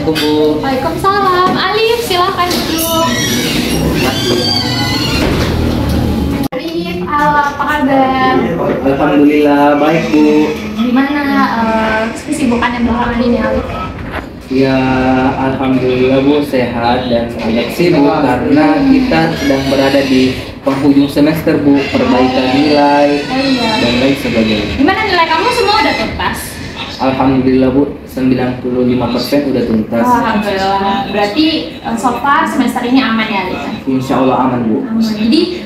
Assalamualaikum Bu. Waalaikumsalam. Alif, silakan duduk. Alif, apa kabar? Alhamdulillah baik Bu. Gimana kesibukannya belakangan ini, Alif? Ya Alhamdulillah Bu sehat dan agak sibuk karena kita sedang berada di penghujung semester Bu, perbaikan nilai dan lain sebagainya. Gimana nilai kamu semua udah tuntas? Alhamdulillah Bu, 95% udah tuntas. Alhamdulillah. Berarti so far semester ini aman ya, Alif? Insya Allah aman Bu. Aman. Jadi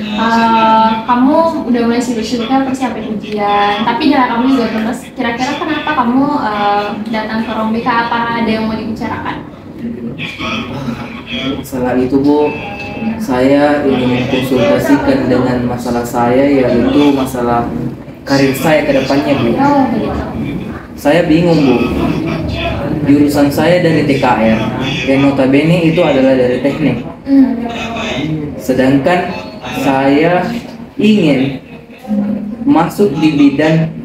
kamu udah mulai sibuk-sibuk kan persiapin ujian, tapi nilai kamu juga tuntas. Kira-kira kenapa kamu datang ke Ruang BK? Apa ada yang mau dibicarakan? Masalah itu Bu, saya ingin konsultasikan dengan masalah saya, yaitu masalah karir saya ke depannya Bu. Oh, begitu. Saya bingung Bu, jurusan saya dari TKR dan notabene itu adalah dari teknik. Sedangkan saya ingin masuk di bidang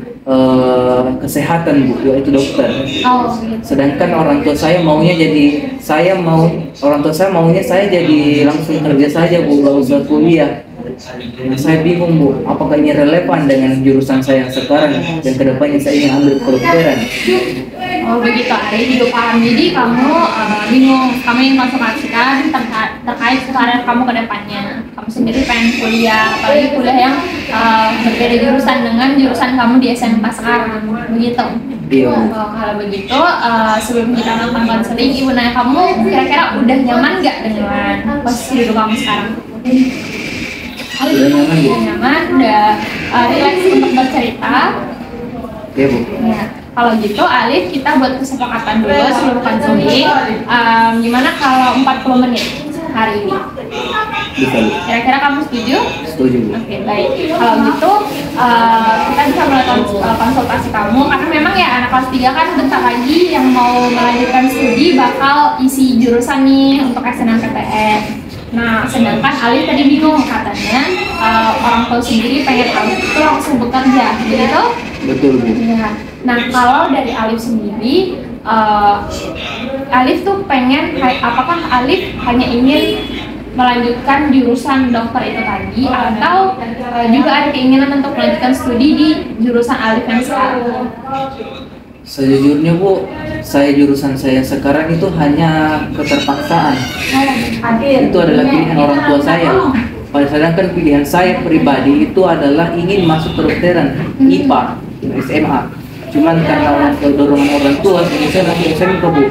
kesehatan Bu, yaitu dokter. Oh, begitu. Sedangkan orang tua saya maunya jadi, orang tua saya maunya saya jadi langsung kerja saja Bu, nggak usah kuliah. Nah, saya bingung Bu, apakah ini relevan dengan jurusan saya yang sekarang dan kedepannya saya ingin ambil kedokteran. Oh begitu, Ari, itu paham. Jadi kamu bingung, kamu ingin konsultasikan terkait karir kamu ke depannya. Kamu sendiri pengen kuliah, apalagi kuliah yang berbeda jurusan dengan jurusan kamu di SMK sekarang, begitu? Iya. Oh, kalau begitu, sebelum kita nonton konseling, ibu nanya kamu kira-kira udah nyaman nggak dengan posisi dulu kamu sekarang? Udah nyaman Bu? Udah nyaman, udah relax untuk bercerita. Iya Bu. Ya, kalau gitu Alif kita buat kesepakatan dulu sebelum konseling. Gimana kalau 40 menit hari ini? Bisa Bu. Kira-kira kamu setuju? Setuju Bu. Oke, baik. Kalau gitu kita bisa mulai konsultasi kamu karena memang ya anak kelas 3 kan bentar lagi yang mau melanjutkan studi bakal isi jurusan nih untuk SNMPTN. Nah, sedangkan Alif tadi bingung katanya orang tua sendiri pengen Alif itu langsung bekerja, begitu? Betul Bu. Ya. Nah, kalau dari Alif sendiri, Alif tuh pengen, apakah Alif hanya ingin melanjutkan jurusan dokter itu tadi, atau juga ada keinginan untuk melanjutkan studi di jurusan Alif yang sekarang? Sejujurnya Bu, jurusan saya sekarang itu hanya keterpaksaan. Itu adalah pilihan orang tua saya. Sedangkan pilihan saya pribadi itu adalah ingin masuk kedokteran IPA, SMA. Cuman karena dorongan orang tua, saya masuk SMK Bu.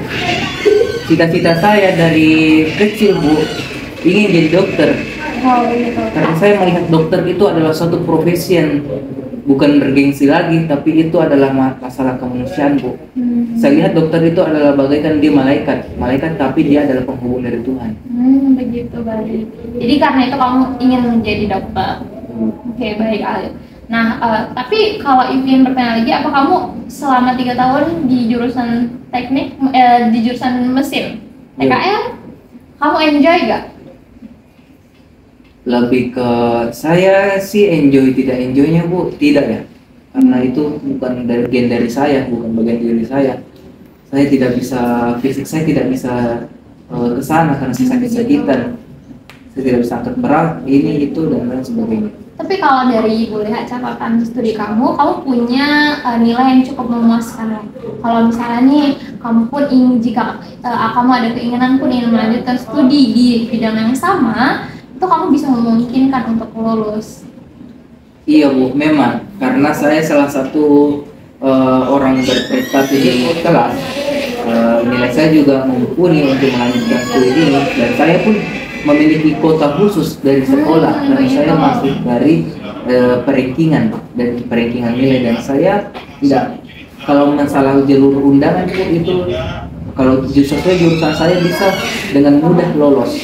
Cita-cita saya dari kecil Bu, ingin jadi dokter. Karena saya melihat dokter itu adalah suatu profesi yang bukan bergengsi lagi, tapi itu adalah masalah kemanusiaan Bu. Saya lihat dokter itu adalah bagaikan dia malaikat, tapi dia adalah penghubung dari Tuhan. Begitu, baik. Jadi karena itu kamu ingin menjadi dokter. Oke, baik Alif. Nah, tapi kalau ingin bertanya lagi, apa kamu selama 3 tahun di jurusan teknik, di jurusan mesin TKR, kamu enjoy gak? Lebih ke saya sih enjoy tidak enjoynya Bu, tidak ya, karena itu bukan bagian dari saya, bukan bagian diri saya. Saya tidak bisa, fisik saya tidak bisa ke sana karena saya sakit-sakitan. Saya tidak bisa angkat berat, ini itu dan lain sebagainya. Tapi kalau dari Ibu lihat catatan studi kamu punya nilai yang cukup memuaskan. Kalau misalnya nih, kamu pun jika kamu ada keinginan pun ingin melanjutkan studi di bidang yang sama, itu kamu bisa memungkinkan untuk lulus. Iya Bu, memang karena saya salah satu orang berprestasi di kelas. Nilai saya juga mumpuni untuk melanjutkan studi ini, dan saya pun memiliki kuota khusus dari sekolah karena saya masuk dari perankingan nilai, dan saya tidak, kalau masalah jalur undangan itu kalau jurusan saya bisa dengan mudah lolos.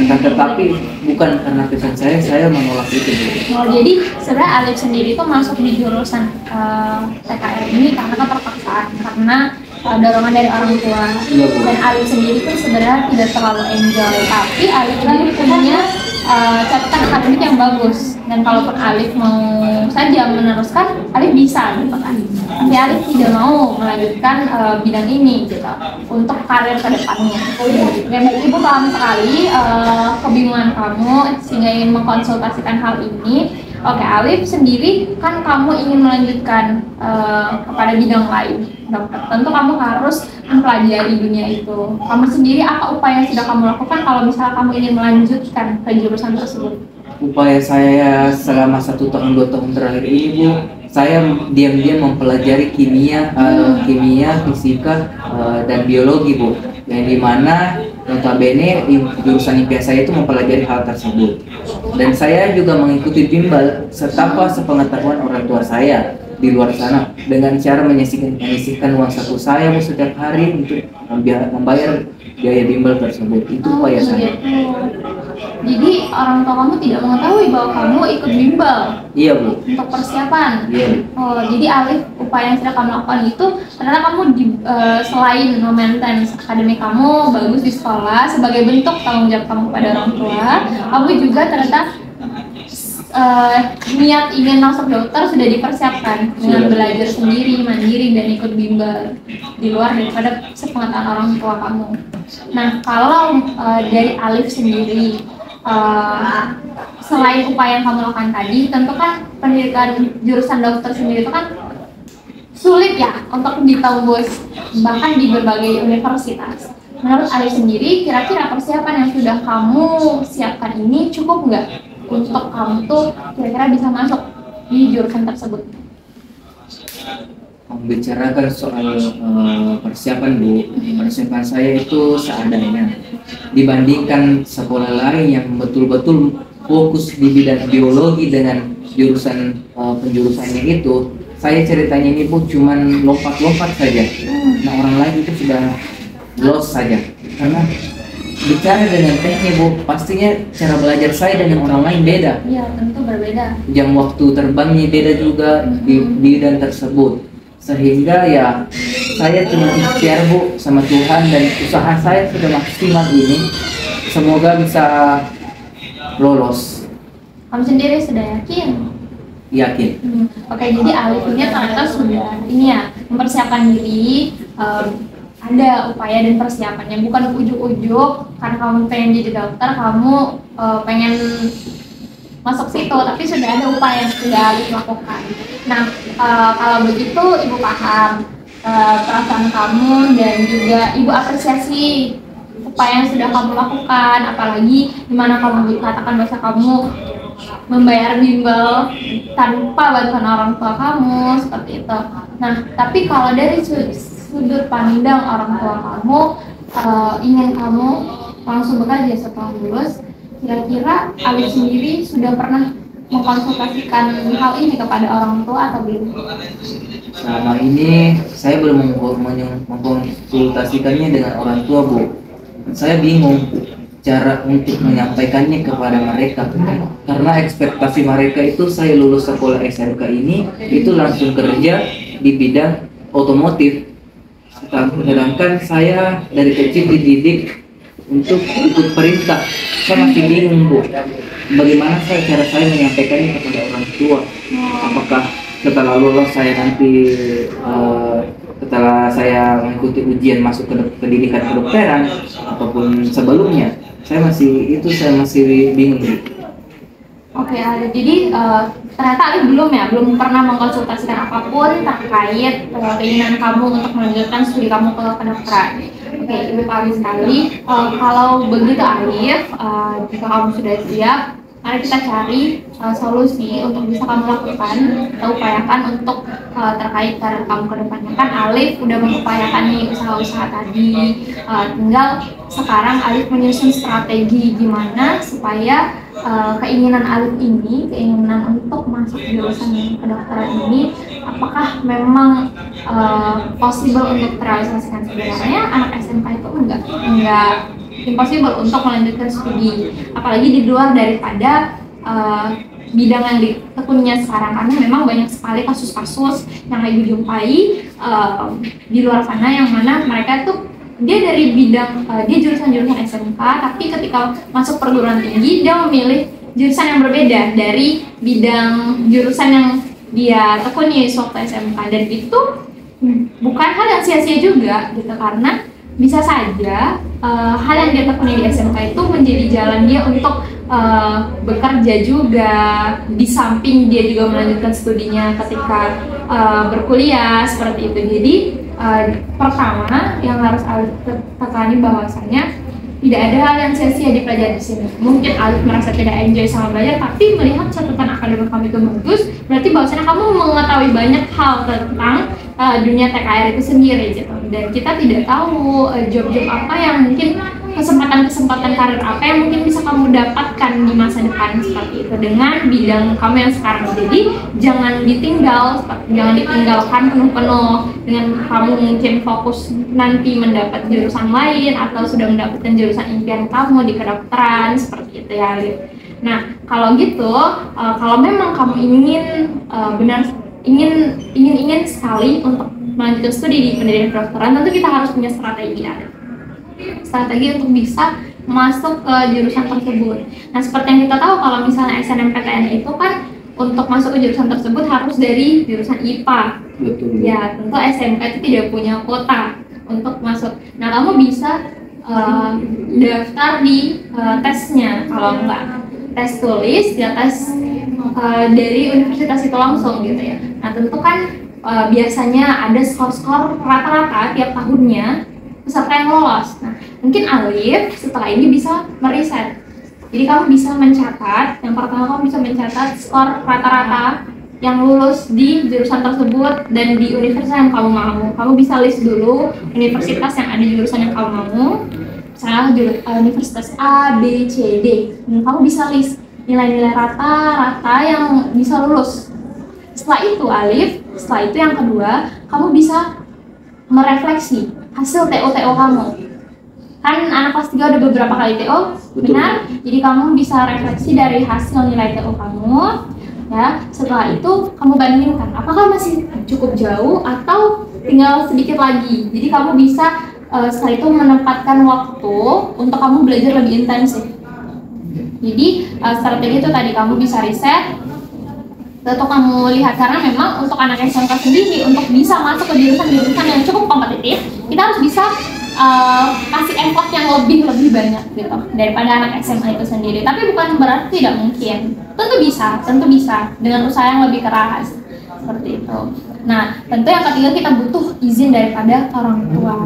Tetapi bukan karena passion saya menolak itu. Oh, jadi sebenarnya Alif sendiri itu masuk di jurusan TKR ini karena keterpaksaan, karena dorongan dari orang tua. Dan Alif sendiri pun sebenarnya tidak terlalu enjoy, tapi Alif sendiri punya catatan akademik yang bagus, dan kalaupun Alif mau saja meneruskan, Alif bisa gitu kan. Tapi Alif tidak mau melanjutkan bidang ini gitu untuk karir kedepannya. Dan ibu paham sekali kebingungan kamu sehingga ingin mengkonsultasikan hal ini. Oke, Alif sendiri kan kamu ingin melanjutkan kepada bidang lain, dokter. Tentu kamu harus mempelajari dunia itu. Kamu sendiri apa upaya yang sudah kamu lakukan kalau misalnya kamu ingin melanjutkan ke jurusan tersebut? Upaya saya selama 1 tahun 2 tahun terakhir ini, Bu, saya diam-diam mempelajari kimia, fisika, dan biologi, Bu. Yang dimana notabene jurusan impian saya itu mempelajari hal tersebut. Dan saya juga mengikuti bimbel serta sepengetahuan orang tua saya di luar sana dengan cara menyisihkan uang saku saya setiap hari untuk membayar biaya bimbel tersebut. Itu upaya saya. Jadi orang tua kamu tidak mengetahui bahwa kamu ikut bimbel? Iya, Bu. Untuk persiapan? Iya. Oh, jadi Alif, upaya yang sudah kamu lakukan itu ternyata kamu selain memaintain akademik kamu bagus di sekolah sebagai bentuk tanggung jawab kamu pada orang tua, kamu juga ternyata niat ingin masuk dokter sudah dipersiapkan dengan belajar sendiri, mandiri, dan ikut bimbel di luar daripada sepengetahuan orang tua kamu. Nah, kalau dari Alif sendiri, selain upaya yang kamu lakukan tadi, tentu kan pendidikan jurusan dokter sendiri itu kan sulit ya untuk ditembus bahkan di berbagai universitas. Menurut Alif sendiri, kira-kira persiapan yang sudah kamu siapkan ini cukup nggak untuk kamu tuh kira-kira bisa masuk di jurusan tersebut? Membicarakan soal persiapan, Bu, persiapan saya itu seadanya dibandingkan sekolah lain yang betul-betul fokus di bidang biologi dengan jurusan penjurusannya itu. Saya ceritanya ini, Bu, cuman lompat-lompat saja. Nah, orang lain itu sudah lost saja karena bicara dengan teknik, Bu, pastinya cara belajar saya dengan orang lain beda. Iya, tentu berbeda. Jam waktu terbangnya beda juga di bidang tersebut. Sehingga ya saya cuma ikhtiar, Bu, sama Tuhan, dan usaha saya sudah maksimal ini. Semoga bisa lolos. Kamu sendiri sudah yakin? Yakin. Oke, jadi Alif ini ternyata sudah ini ya mempersiapkan diri. Ada upaya dan persiapannya, bukan ujuk-ujuk karena kamu pengen jadi dokter, kamu pengen masuk situ, tapi sudah ada upaya yang sudah Alif lakukan. Nah, kalau begitu Ibu paham perasaan kamu, dan juga Ibu apresiasi upaya yang sudah kamu lakukan, apalagi dimana kamu katakan bahwa kamu membayar bimbel tanpa bantuan orang tua kamu, seperti itu. Nah, tapi kalau dari sudut pandang orang tua kamu, ingin kamu langsung bekerja setelah lulus, kira-kira Alif sendiri sudah pernah mengkonsultasikan hal ini kepada orang tua atau belum? Selama ini saya belum mengkonsultasikannya dengan orang tua, Bu. Saya bingung cara untuk menyampaikannya kepada mereka karena ekspektasi mereka itu saya lulus sekolah SMK ini itu langsung kerja di bidang otomotif, sedangkan saya dari kecil dididik untuk ikut perintah. Saya masih bingung, Bu, bagaimana cara saya menyampaikannya kepada orang tua. Apakah setelah lulus saya nanti setelah saya mengikuti ujian masuk ke pendidikan kedokteran ataupun sebelumnya? Saya masih bingung. Oke, jadi ternyata Alif belum pernah mengkonsultasikan apapun terkait keinginan kamu untuk melanjutkan studi kamu ke kedokteran. Oke, Ibu paham sekali. Kalau begitu Alif, jika kamu sudah siap, mari kita cari solusi untuk bisa kamu lakukan atau upayakan untuk terkait karir kamu ke depannya. Kan Alif udah mengupayakan nih usaha-usaha tadi, tinggal sekarang Alif menyusun strategi gimana supaya keinginan Alif ini, keinginan untuk masuk jurusan kedokteran ini, apakah memang possible untuk terrealisasikan. Sebenarnya anak SMK itu enggak impossible untuk melanjutkan studi, apalagi di luar daripada bidang yang ditekuninya sekarang, karena memang banyak sekali kasus-kasus yang lagi dijumpai di luar sana yang mana mereka tuh dia dari bidang dia jurusan SMK, tapi ketika masuk perguruan tinggi dia memilih jurusan yang berbeda dari bidang jurusan yang dia tekuni waktu SMK, dan itu bukan hal yang sia-sia juga gitu, karena bisa saja hal yang dia tekuni di SMK itu menjadi jalan dia untuk bekerja juga, di samping dia juga melanjutkan studinya ketika berkuliah seperti itu. Jadi pertama yang harus Alif tekani bahwasanya tidak ada hal yang sia-sia dipelajari di sini. Mungkin Alif merasa tidak enjoy sama belajar, tapi melihat catatan akademik kamu itu bagus, berarti bahwasanya kamu mengetahui banyak hal tentang dunia TKR itu sendiri gitu. Dan kita tidak tahu job-job apa yang mungkin, kesempatan karir apa yang mungkin bisa kamu dapatkan di masa depan seperti itu dengan bidang kamu yang sekarang. Jadi jangan ditinggalkan penuh-penuh dengan kamu mungkin fokus nanti mendapat jurusan lain atau sudah mendapatkan jurusan impian kamu di kedokteran seperti itu ya, Alif. Nah kalau gitu, kalau memang kamu ingin sekali untuk melanjutkan studi di pendidikan kedokteran, tentu kita harus punya strategi untuk bisa masuk ke jurusan tersebut. Nah seperti yang kita tahu, kalau misalnya SNMPTN itu kan untuk masuk ke jurusan tersebut harus dari jurusan IPA. Betul. Ya tentu SMK itu tidak punya kuota untuk masuk. Nah kamu bisa daftar di tesnya, kalau enggak tes tulis ya tes dari universitas itu langsung gitu ya. Nah tentu kan biasanya ada skor-skor rata-rata tiap tahunnya peserta yang lolos. Nah, mungkin Alif setelah ini bisa meriset. Jadi kamu bisa mencatat, yang pertama kamu bisa mencatat skor rata-rata yang lulus di jurusan tersebut dan di universitas yang kamu mau. Kamu bisa list dulu universitas yang ada di jurusan yang kamu mau. Misalnya universitas A, B, C, D. Dan kamu bisa list nilai-nilai rata-rata yang bisa lulus. Setelah itu Alif, setelah itu yang kedua, kamu bisa merefleksi hasil TO kamu. Kan anak kelas 3 udah beberapa kali TO, benar? Jadi kamu bisa refleksi dari hasil nilai TO kamu. Ya, setelah itu kamu bandingkan apakah masih cukup jauh atau tinggal sedikit lagi. Jadi kamu bisa setelah itu menempatkan waktu untuk kamu belajar lebih intensif. Jadi strategi itu tadi kamu bisa riset, untuk kamu lihat, karena memang untuk anak SMK sendiri untuk bisa masuk ke jurusan-jurusan yang cukup kompetitif, kita harus bisa kasih effort yang lebih banyak gitu daripada anak SMA itu sendiri. Tapi bukan berarti tidak mungkin, tentu bisa dengan usaha yang lebih keras seperti itu. Nah tentu yang ketiga, kita butuh izin daripada orang tua,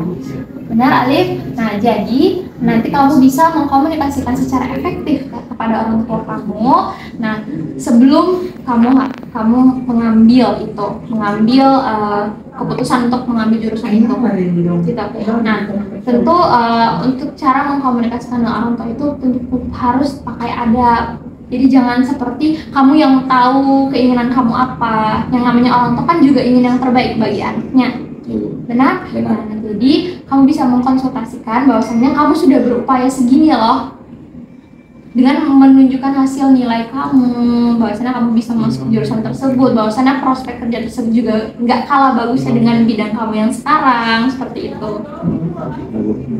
benar Alif? Nah jadi nanti kamu bisa mengkomunikasikan secara efektif kepada orang tua kamu. Nah sebelum kamu mengambil keputusan untuk mengambil jurusan itu gitu. Nah tentu untuk cara mengkomunikasikan dengan orang tua itu tentu harus pakai adab. Jadi jangan seperti kamu yang tahu keinginan kamu apa. Yang namanya orang tua kan juga ingin yang terbaik bagi anaknya. Benar? Nah, jadi kamu bisa mengkonsultasikan bahwasannya kamu sudah berupaya segini loh, dengan menunjukkan hasil nilai kamu, bahwasannya kamu bisa masuk jurusan tersebut, bahwasannya prospek kerja tersebut juga nggak kalah bagusnya dengan bidang kamu yang sekarang, seperti itu.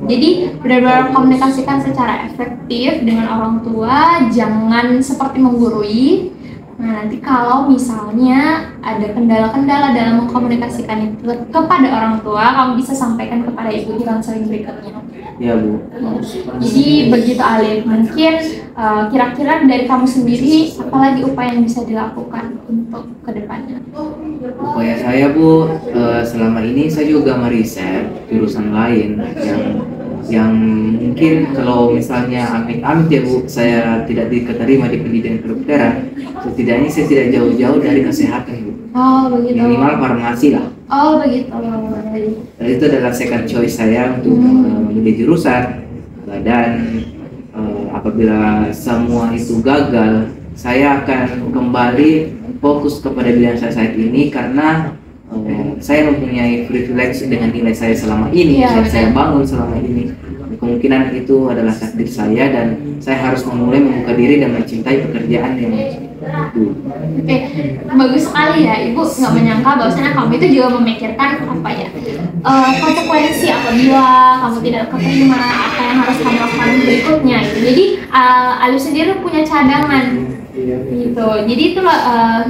Jadi benar-benar komunikasikan secara efektif dengan orang tua, jangan seperti menggurui. Nah nanti kalau misalnya ada kendala-kendala dalam mengkomunikasikan itu kepada orang tua, kamu bisa sampaikan kepada ibu di konseling berikutnya. Ya Bu. Jadi begitu Alif, mungkin kira-kira dari kamu sendiri apalagi upaya yang bisa dilakukan untuk kedepannya? Upaya saya Bu, selama ini saya juga meriset jurusan lain yang mungkin kalau misalnya amit-amit ya Bu, saya tidak diterima di pendidikan kedokteran, setidaknya saya tidak jauh-jauh dari kesehatan Bu. Oh begitu. Minimal farmasi lah. Oh begitu. Dan itu adalah second choice saya untuk memilih jurusan. Dan apabila semua itu gagal, saya akan kembali fokus kepada bidang saya saat ini, karena saya mempunyai privilege dengan nilai saya selama ini, yang saya bangun selama ini. Kemungkinan itu adalah takdir saya, dan saya harus memulai membuka diri dan mencintai pekerjaan yang Oke, bagus sekali ya. Ibu nggak menyangka bahwasanya kamu itu juga memikirkan apa ya, konsekuensi apabila kamu tidak keterima, apa yang harus kamu lakukan berikutnya gitu. Jadi Alif sendiri punya cadangan gitu. Jadi itu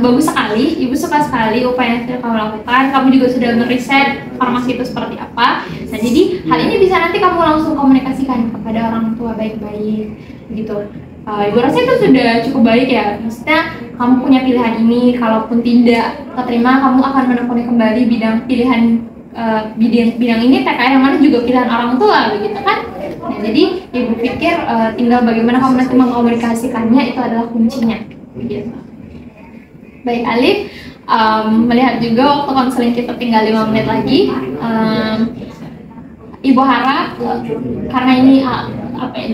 bagus sekali. Ibu suka sekali upaya yang sudah kamu lakukan. Kamu juga sudah meriset farmasi itu seperti apa. Nah, jadi hal ini bisa nanti kamu langsung komunikasikan kepada orang tua baik-baik gitu. Ibu rasa itu sudah cukup baik ya. Maksudnya kamu punya pilihan ini, kalaupun tidak keterima, kamu akan menekuni kembali bidang ini TKA yang mana juga pilihan orang tua begitu kan. Nah, jadi ibu pikir tinggal bagaimana kamu nanti mengkomunikasikannya itu adalah kuncinya begitu. Baik Alif, melihat juga waktu konseling kita tinggal 5 menit lagi. Ibu harap karena ini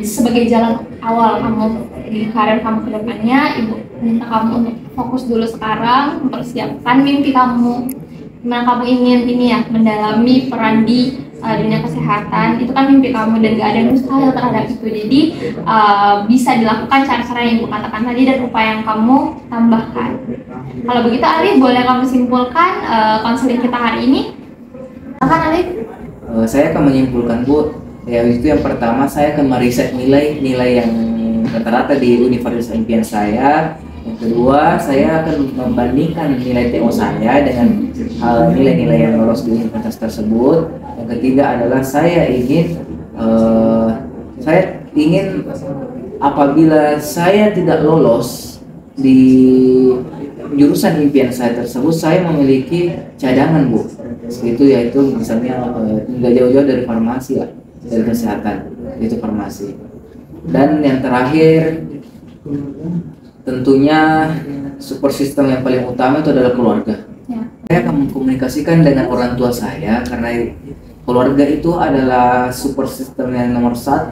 sebagai jalan awal kamu di karir kamu ke depannya, ibu minta kamu untuk fokus dulu sekarang, mempersiapkan mimpi kamu. Dimana kamu ingin ini ya, mendalami peran di dunia kesehatan, itu kan mimpi kamu dan gak ada yang mustahil terhadap itu. Jadi bisa dilakukan cara-cara yang ibu katakan tadi dan upaya yang kamu tambahkan. Kalau begitu Alif, boleh kamu simpulkan konseling kita hari ini? Silakan Alif. Saya akan menyimpulkan Bu, ya itu yang pertama saya akan meriset nilai yang rata-rata di universitas impian saya. Yang kedua, saya akan membandingkan nilai TO saya dengan nilai-nilai yang lolos di universitas tersebut. Yang ketiga adalah saya ingin apabila saya tidak lolos di jurusan impian saya tersebut, saya memiliki cadangan Bu. Itu yaitu misalnya nggak jauh-jauh dari farmasi lah, dari kesehatan, itu farmasi. Dan yang terakhir tentunya support system yang paling utama itu adalah keluarga. Saya akan mengkomunikasikan dengan orang tua saya karena keluarga itu adalah support system yang nomor 1.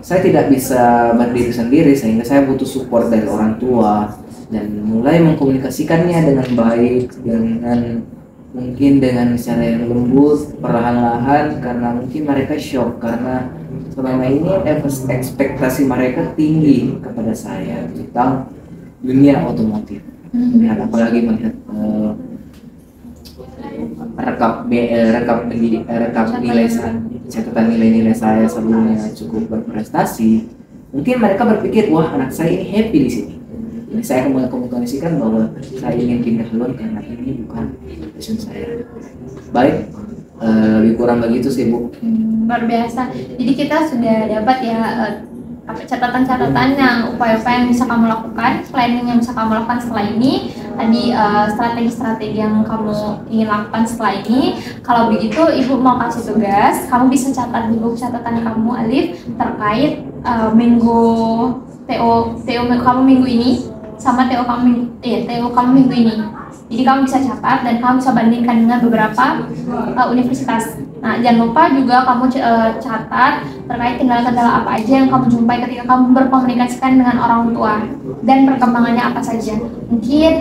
Saya tidak bisa berdiri sendiri sehingga saya butuh support dari orang tua dan mulai mengkomunikasikannya dengan baik, mungkin dengan cara yang lembut, perlahan-lahan, karena mungkin mereka shock karena selama ini ekspektasi mereka tinggi kepada saya tentang dunia otomotif. Apalagi melihat rekap nilai saya, catatan nilai-nilai saya sebelumnya cukup berprestasi, mungkin mereka berpikir wah anak saya ini happy di sini. Saya akan mengkomunikasikan bahwa saya ingin pindah keluar karena ini bukan passion saya. Baik, lebih kurang begitu sih Bu. Luar biasa. Jadi kita sudah dapat ya catatan-catatan yang upaya-upaya yang bisa kamu lakukan, planning yang bisa kamu lakukan setelah ini, tadi strategi-strategi yang kamu ingin lakukan setelah ini. Kalau begitu Ibu mau kasih tugas, kamu bisa catat di buku catatan kamu Alif terkait TO kamu minggu ini sama TO kamu minggu ini. Jadi kamu bisa catat dan kamu bisa bandingkan dengan beberapa universitas. Nah, jangan lupa juga kamu catat terkait kendala-kendala apa aja yang kamu jumpai ketika kamu berkomunikasikan dengan orang tua dan perkembangannya apa saja. Mungkin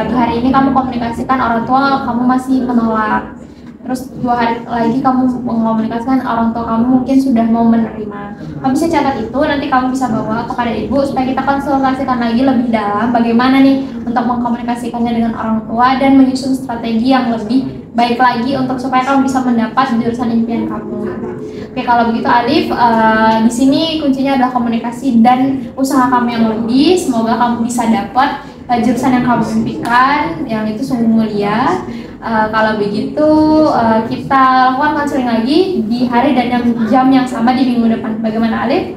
di hari ini kamu komunikasikan orang tua kamu masih menolak. Terus 2 hari lagi kamu mengomunikasikan orang tua kamu mungkin sudah mau menerima. Kamu bisa catat itu, nanti kamu bisa bawa kepada ibu supaya kita konsultasikan lagi lebih dalam bagaimana nih untuk mengkomunikasikannya dengan orang tua dan menyusun strategi yang lebih baik lagi untuk supaya kamu bisa mendapat jurusan impian kamu. Oke, kalau begitu Alif, di sini kuncinya adalah komunikasi dan usaha kamu yang lebih. Semoga kamu bisa dapat jurusan yang kamu impikan, yang itu sungguh mulia. Kalau begitu kita lakukan konseling lagi di hari dan jam yang sama di minggu depan. Bagaimana Alif?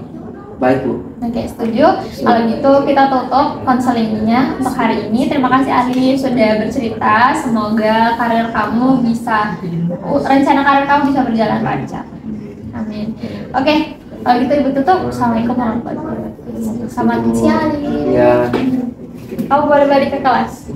Baik Bu. Oke, setuju. Kalau gitu kita tutup konselingnya untuk hari ini. Terima kasih Alif sudah bercerita. Semoga karir kamu bisa, rencana karir kamu bisa berjalan lancar. Amin. Oke, kalau gitu Ibu tutup. Assalamualaikum warahmatullahi wabarakatuh. Selamat siang Alif. Ya. Kamu boleh balik ke kelas.